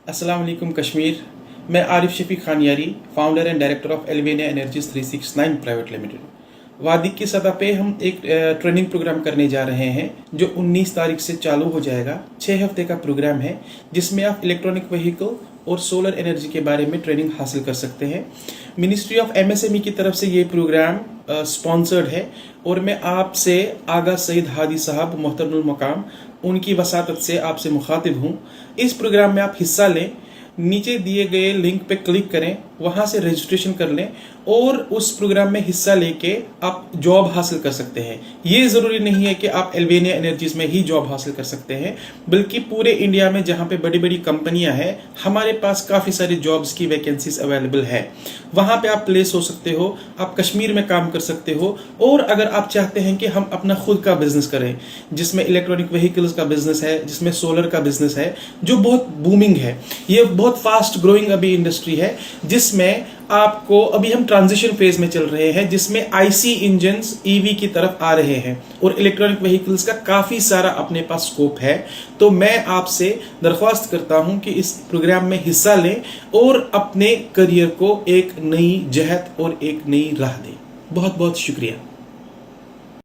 अस्सलाम वालेकुम कश्मीर। मैं Arif Shafi Khaniyari, founder and director of Elvenia Energies 369 private limited. वादी की सतह पे हम एक ट्रेनिंग प्रोग्राम करने जा रहे हैं जो 19 तारीख से चालू हो जाएगा। 6 हफ्ते का प्रोग्राम है जिसमें आप इलेक्ट्रॉनिक व्हीकल और सोलर एनर्जी के बारे में ट्रेनिंग हासिल कर सकते हैं। मिनिस्ट्री ऑफ एमएसएमई की तरफ से ये प्रोग्राम स्पॉन्सर्ड है और मैं आपसे आगा सईद हादी साहब मोहतरमुल मकाम उनकी वसातत से आपसे मुखातिब हूँ। इस प्रोग्राम में आप हिस्सा लें, नीचे दिए गए लिंक पे क्लिक करें, वहां से रजिस्ट्रेशन कर लें और उस प्रोग्राम में हिस्सा लेके आप जॉब हासिल कर सकते हैं। ये जरूरी नहीं है कि आप एल्वेनिया एनर्जीज में ही जॉब हासिल कर सकते हैं, बल्कि पूरे इंडिया में जहां पे बड़ी बड़ी कंपनियां हैं हमारे पास काफी सारी जॉब्स की वैकेंसीज अवेलेबल है। वहां पे आप प्लेस हो सकते हो, आप कश्मीर में काम कर सकते हो। और अगर आप चाहते हैं कि हम अपना खुद का बिजनेस करें, जिसमें इलेक्ट्रॉनिक व्हीकल्स का बिजनेस है, जिसमें सोलर का बिजनेस है जो बहुत बूमिंग है, ये बहुत फास्ट ग्रोइंग अभी इंडस्ट्री है, जिसमें आपको अभी हम ट्रांजिशन फेज में चल रहे हैं, जिसमें आईसी इंजन्स ईवी की तरफ आ रहे हैं और इलेक्ट्रॉनिक व्हीकल्स का काफी सारा अपने पास स्कोप है। तो मैं आपसे दरख्वास्त करता हूं कि इस प्रोग्राम में हिस्सा लें और अपने करियर को एक नई जहत और एक नई राह दें। बहुत बहुत शुक्रिया।